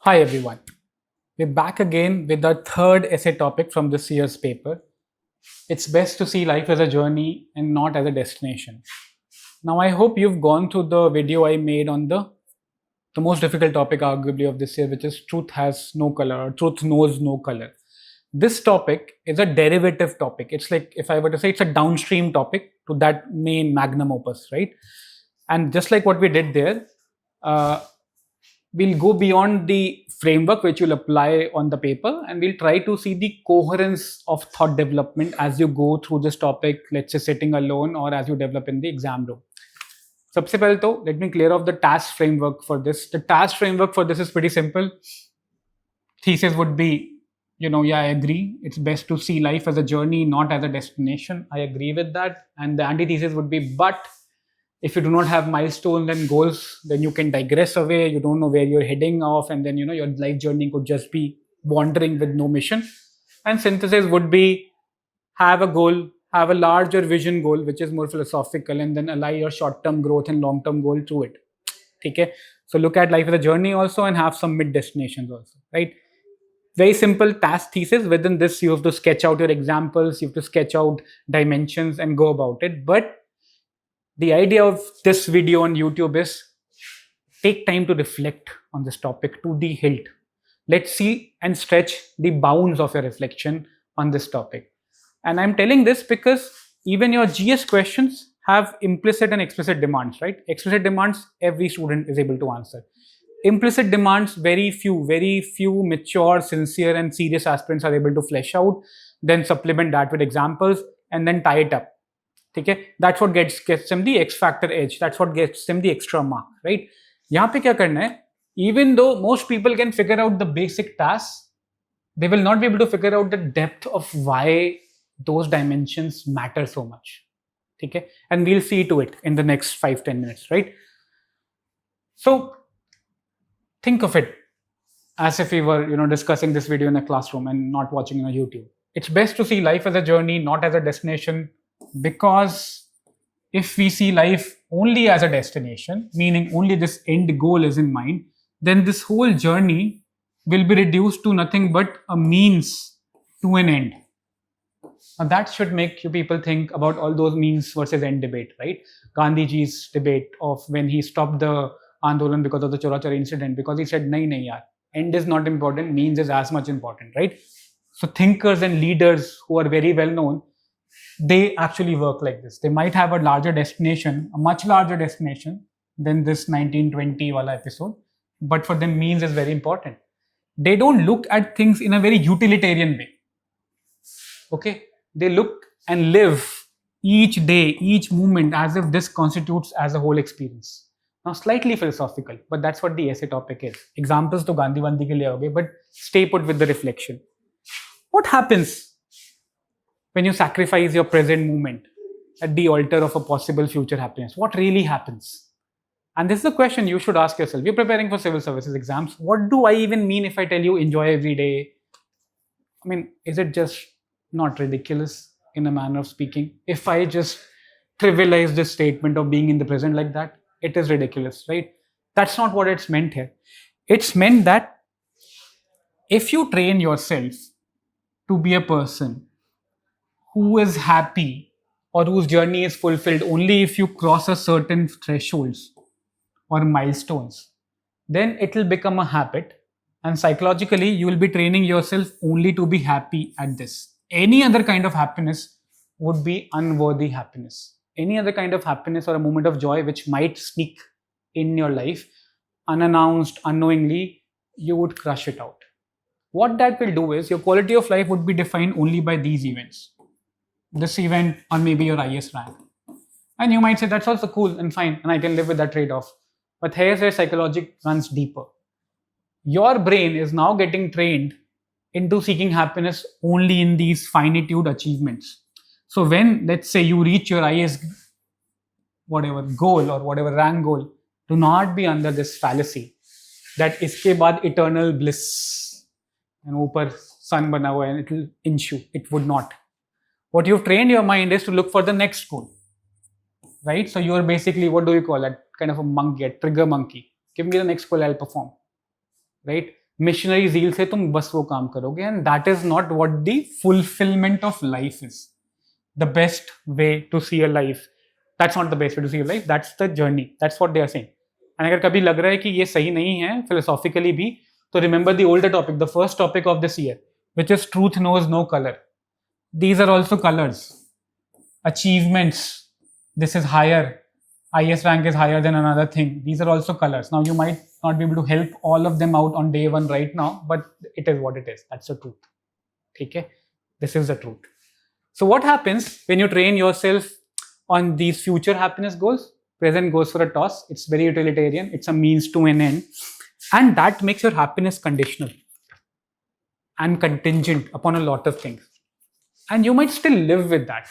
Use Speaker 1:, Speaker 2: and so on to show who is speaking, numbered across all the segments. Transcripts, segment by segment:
Speaker 1: Hi everyone. We're back again with our third essay topic from this year's paper. It's best to see life as a journey and not as a destination. Now, I hope you've gone through the video I made on the most difficult topic, arguably, of this year, which is truth has no color or truth knows no color. This topic is a derivative topic. It's like, if I were to say, it's a downstream topic to that main magnum opus, right? And just like what we did there, uh, we'll go beyond the framework which you'll apply on the paper, and we'll try to see the coherence of thought development as you go through this topic, let's say sitting alone or as you develop in the exam room. सबसे पहले तो let me clear off the task framework for this. The task framework for this is pretty simple. Thesis would be, yeah, I agree. It's best to see life as a journey, not as a destination. I agree with that. And the antithesis would be, but if you do not have milestones and goals, then you can digress away. You don't know where you're heading off, and then your life journey could just be wandering with no mission. And synthesis would be have a goal, have a larger vision goal, which is more philosophical, and then align your short-term growth and long-term goal to it. Okay, so look at life as a journey also, and have some mid destinations also, right? Very simple task thesis. Within this, you have to sketch out your examples, you have to sketch out dimensions and go about it. But the idea of this video on YouTube is take time to reflect on this topic to the hilt. Let's see and stretch the bounds of your reflection on this topic. And I'm telling this because even your GS questions have implicit and explicit demands, right? Explicit demands, every student is able to answer. Implicit demands, very few mature, sincere, and serious aspirants are able to flesh out, then supplement that with examples, and then tie it up. Okay, that's what gets them the X factor edge. That's what gets them the extra mark, right? यहाँ पे क्या करना है? Even though most people can figure out the basic tasks, they will not be able to figure out the depth of why those dimensions matter so much. Okay, and we'll see to it in the next 5-10 minutes, right? So think of it as if we were, discussing this video in a classroom and not watching it on YouTube. It's best to see life as a journey, not as a destination. Because if we see life only as a destination, meaning only this end goal is in mind, then this whole journey will be reduced to nothing but a means to an end. Now that should make you people think about all those means versus end debate, right? Gandhiji's debate of when he stopped the Andolan because of the Chora Chora incident, because he said, nahi, yaar, end is not important, means is as much important, right? So thinkers and leaders who are very well known, they actually work like this. They might have a larger destination, a much larger destination than this 1920 wala episode, but for them means is very important. They don't look at things in a very utilitarian way. Okay, they look and live each day, each moment as if this constitutes as a whole experience. Now slightly philosophical, but that's what the essay topic is. Examples to Gandhi Vandi ke liye hoge, but stay put with the reflection. What happens when you sacrifice your present moment at the altar of a possible future happiness? What really happens? And this is a question you should ask yourself. You're preparing for civil services exams. What do I even mean if I tell you enjoy every day? I mean, is it just not ridiculous in a manner of speaking? If I just trivialize this statement of being in the present like that, it is ridiculous, right? That's not what it's meant here. It's meant that if you train yourself to be a person who is happy or whose journey is fulfilled only if you cross a certain thresholds or milestones, then it will become a habit, and psychologically you will be training yourself only to be happy at this. Any other kind of happiness would be unworthy happiness. Any other kind of happiness or a moment of joy which might sneak in your life unannounced, unknowingly, you would crush it out. What that will do is your quality of life would be defined only by these events. This event or maybe your IS rank. And you might say that's also cool and fine and I can live with that trade-off. But here's where psychology runs deeper. Your brain is now getting trained into seeking happiness only in these finitude achievements. So when, let's say, you reach your IS whatever goal or whatever rank goal, do not be under this fallacy that iske baad eternal bliss and upar sun bana hua and it will ensue. It would not. What you've trained your mind is to look for the next goal, right? So you're basically, what do you call that? Kind of a monkey, a trigger monkey. Give me the next goal, I'll perform, right? Missionary zeal से तुम बस वो काम करोगे, and that is not what the fulfillment of life is. The best way to see a life, that's not the best way to see a life, that's the journey, that's what they are saying. And अगर कभी लग रहा है कि ये सही नहीं है philosophically भी, तो remember the older topic, the first topic of this year, which is truth knows no color. These are also colors. Achievements, this is higher, highest rank is higher than another thing. These are also colors. Now you might not be able to help all of them out on day one right now, but it is what it is. That's the truth. Okay? This is the truth. So what happens when you train yourself on these future happiness goals? Present goes for a toss. It's very utilitarian. It's a means to an end. And that makes your happiness conditional and contingent upon a lot of things. And you might still live with that.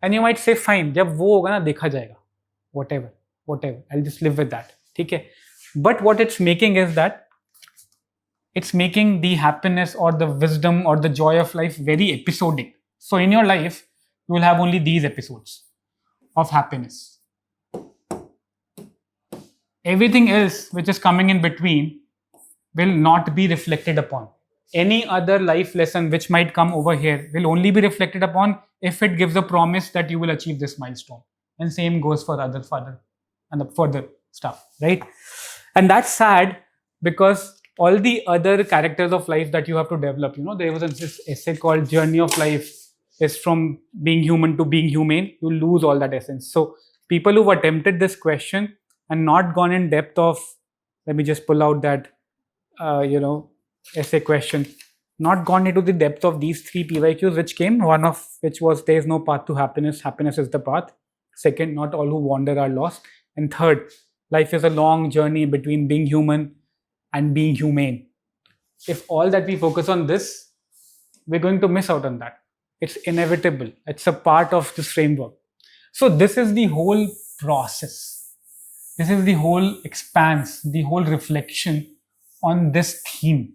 Speaker 1: And you might say, fine, जब वो होगा ना देखा जाएगा. Whatever, I'll just live with that. Okay? But what it's making is that it's making the happiness or the wisdom or the joy of life very episodic. So in your life, you will have only these episodes of happiness. Everything else which is coming in between will not be reflected upon. Any other life lesson which might come over here will only be reflected upon if it gives a promise that you will achieve this milestone. And same goes for other further and the further stuff, right? And that's sad because all the other characters of life that you have to develop, there was this essay called Journey of Life is from being human to being humane. You lose all that essence. So people who've attempted this question and not gone in depth of, let me just pull out that, essay question, not gone into the depth of these three PYQs which came, one of which was there is no path to happiness, happiness is the path. Second, not all who wander are lost. And third, life is a long journey between being human and being humane. If all that we focus on this, we're going to miss out on that. It's inevitable. It's a part of this framework. So this is the whole process. This is the whole expanse, the whole reflection on this theme,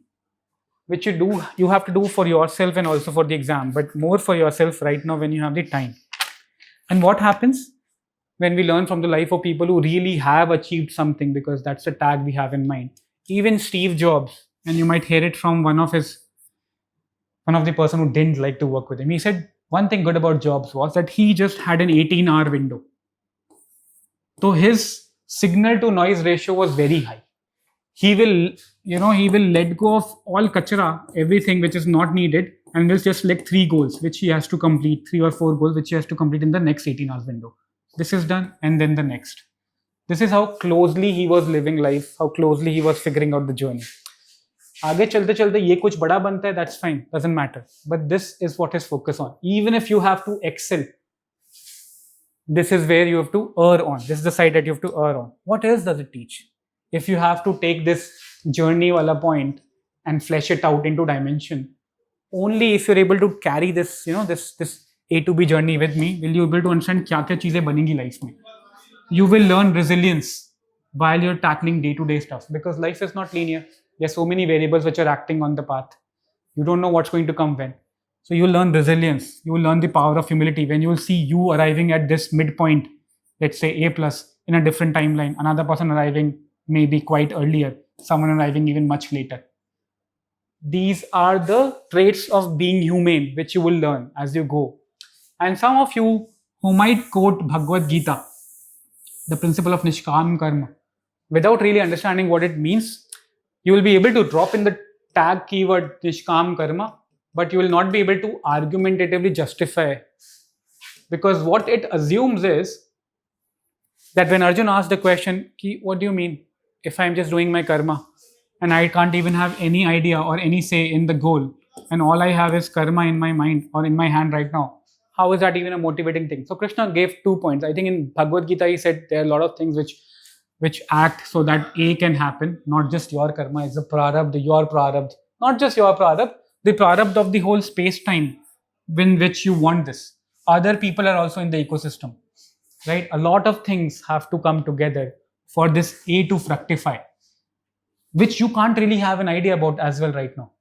Speaker 1: which you have to do for yourself and also for the exam, but more for yourself right now when you have the time. And what happens when we learn from the life of people who really have achieved something, because that's the tag we have in mind. Even Steve Jobs, and you might hear it from one of the person who didn't like to work with him. He said one thing good about Jobs was that he just had an 18-hour window. So his signal to noise ratio was very high. He will let go of all kachra, everything which is not needed, and will just select 3 goals, which he has to complete, 3 or 4 goals, which he has to complete in the next 18 hours window. This is done, and then the next. This is how closely he was living life, how closely he was figuring out the journey. आगे चलते चलते ये कुछ बड़ा बनता है, that's fine, doesn't matter. But this is what is focused on. Even if you have to excel, this is where you have to err on. This is the side that you have to err on. What else does it teach? If you have to take this journey wala point and flesh it out into dimension, only if you're able to carry this, this A to B journey with me, will you be able to understand kya cheeze banengi life mein. You will learn resilience while you're tackling day-to-day stuff, because life is not linear. There's so many variables which are acting on the path. You don't know what's going to come when. So you learn resilience. You will learn the power of humility when you will see you arriving at this midpoint, let's say A plus, in a different timeline, another person arriving maybe quite earlier, someone arriving even much later. These are the traits of being humane, which you will learn as you go. And some of you who might quote Bhagavad Gita, the principle of Nishkam karma, without really understanding what it means, you will be able to drop in the tag keyword Nishkam karma, but you will not be able to argumentatively justify. Because what it assumes is that when Arjun asked the question, what do you mean if I'm just doing my karma and I can't even have any idea or any say in the goal, and all I have is karma in my mind or in my hand right now? How is that even a motivating thing? So Krishna gave 2 points. I think in Bhagavad Gita he said there are a lot of things which act so that A can happen, not just your karma, it's the prarabdha, your prarabdha, not just your prarabdha, the prarabdha of the whole space-time in which you want this. Other people are also in the ecosystem, right? A lot of things have to come together for this A to fructify, which you can't really have an idea about as well right now.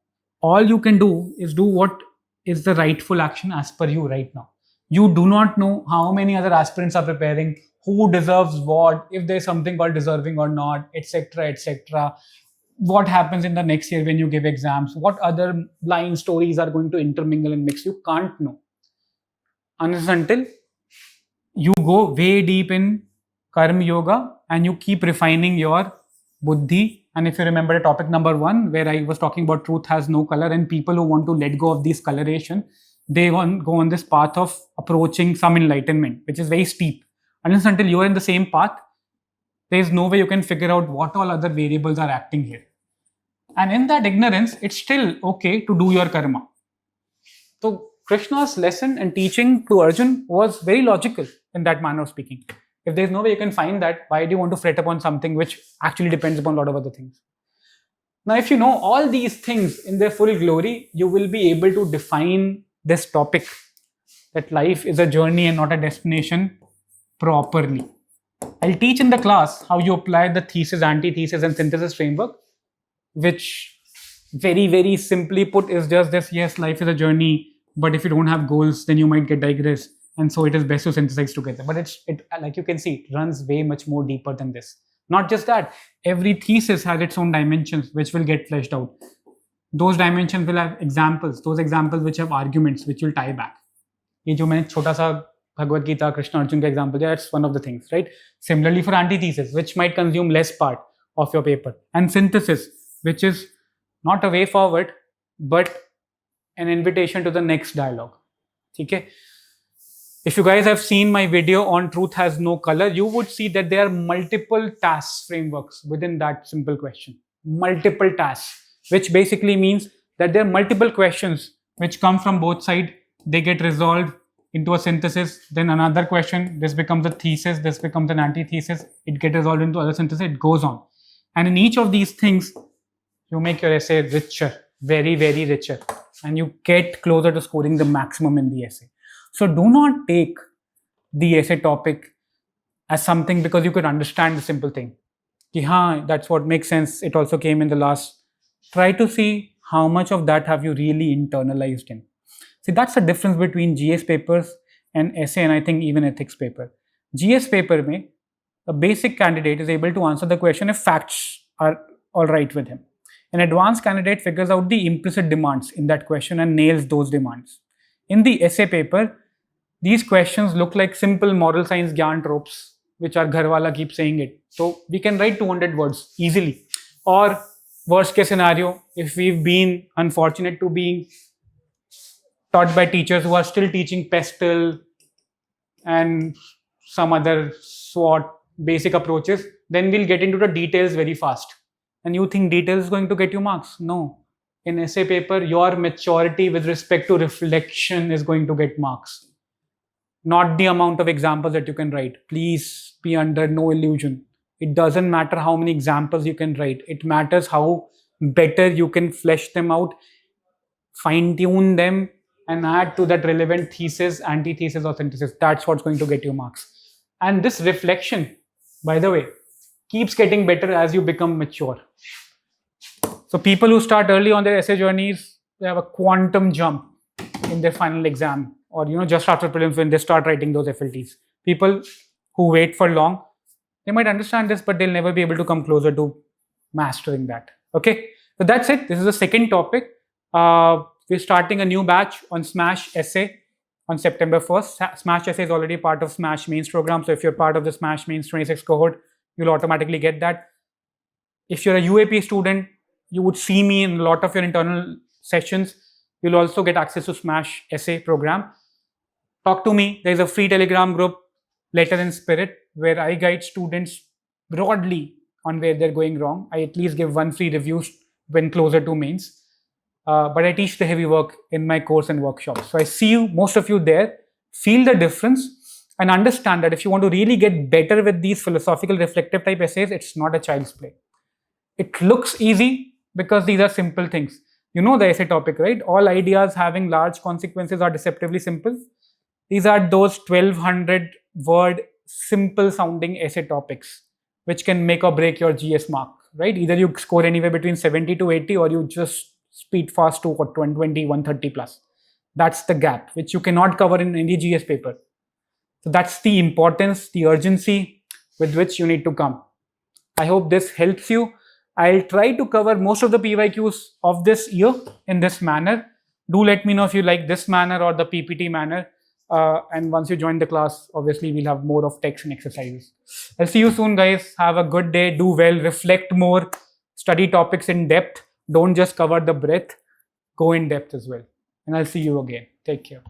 Speaker 1: All you can do is do what is the rightful action as per you right now. You do not know how many other aspirants are preparing, who deserves what, if there's something called deserving or not, etc., etc. what happens in the next year when you give exams, what other blind stories are going to intermingle and mix. You can't know unless until you go way deep in karma yoga and you keep refining your buddhi. And if you remember topic number 1, where I was talking about truth has no color, and people who want to let go of this coloration, they go on this path of approaching some enlightenment, which is very steep. Unless until you are in the same path, there is no way you can figure out what all other variables are acting here. And in that ignorance, it's still okay to do your karma. So Krishna's lesson and teaching to Arjun was very logical in that manner of speaking. If there's no way you can find that, why do you want to fret upon something which actually depends upon a lot of other things? Now, if you know all these things in their full glory, you will be able to define this topic, that life is a journey and not a destination, properly. I'll teach in the class how you apply the thesis, antithesis, and synthesis framework, which very, very simply put is just this: yes, life is a journey, but if you don't have goals, then you might get digress. And so it is best to synthesize together. But it like you can see, it runs way much more deeper than this. Not just that, every thesis has its own dimensions, which will get fleshed out. Those dimensions will have examples, those examples which have arguments, which will tie back. ये जो मैंने छोटा सा Bhagavad Gita, Krishna Arjun का example, that's one of the things, right? Similarly for antithesis, which might consume less part of your paper. And synthesis, which is not a way forward, but an invitation to the next dialogue. Okay? If you guys have seen my video on truth has no color, you would see that there are multiple task frameworks within that simple question. Multiple tasks, which basically means that there are multiple questions which come from both sides. They get resolved into a synthesis, then another question, this becomes a thesis, this becomes an antithesis, it gets resolved into other synthesis, it goes on. And in each of these things, you make your essay richer, very, very richer, and you get closer to scoring the maximum in the essay. So do not take the essay topic as something because you could understand the simple thing. Ki, haan, that's what makes sense. It also came in the last. Try to see how much of that have you really internalized in. See, that's the difference between GS papers and essay, and I think even ethics paper. GS paper mein, a basic candidate is able to answer the question if facts are all right with him. An advanced candidate figures out the implicit demands in that question and nails those demands. In the essay paper, these questions look like simple moral science gyan tropes, which our Gharwala keeps saying it. So we can write 200 words easily. Or worst case scenario, if we've been unfortunate to being taught by teachers who are still teaching PESTLE and some other SWOT basic approaches, then we'll get into the details very fast. And you think details is going to get you marks? No. In essay paper, your maturity with respect to reflection is going to get marks. Not the amount of examples that you can write. Please be under no illusion. It doesn't matter how many examples you can write. It matters how better you can flesh them out, fine-tune them, and add to that relevant thesis, antithesis, or synthesis. That's what's going to get you marks. And this reflection, by the way, keeps getting better as you become mature. So people who start early on their essay journeys, they have a quantum jump in their final exam, or just after prelims when they start writing those FLTs. People who wait for long, they might understand this, but they'll never be able to come closer to mastering that. Okay, so that's it. This is the second topic. We're starting a new batch on Smash Essay on September 1st. Smash Essay is already part of Smash Mains program. So if you're part of the Smash Mains 26 cohort, you'll automatically get that. If you're a UAP student, you would see me in a lot of your internal sessions. You'll also get access to Smash Essay program. Talk to me. There's a free Telegram group, Letter in Spirit, where I guide students broadly on where they're going wrong. I at least give one free review when closer to mains. But I teach the heavy work in my course and workshops. So I see you, most of you there, feel the difference and understand that if you want to really get better with these philosophical reflective type essays, it's not a child's play. It looks easy because these are simple things. You know the essay topic, right? All ideas having large consequences are deceptively simple. These are those 1200 word simple sounding essay topics which can make or break your GS mark, right? Either you score anywhere between 70 to 80 or you just speed fast to 120, 130 plus. That's the gap which you cannot cover in any GS paper. So that's the importance, the urgency with which you need to come. I hope this helps you. I'll try to cover most of the PYQs of this year in this manner. Do let me know if you like this manner or the PPT manner. And once you join the class, obviously we'll have more of text and exercises. I'll see you soon, guys. Have a good day. Do well. Reflect more. Study topics in depth. Don't just cover the breadth. Go in depth as well. And I'll see you again. Take care.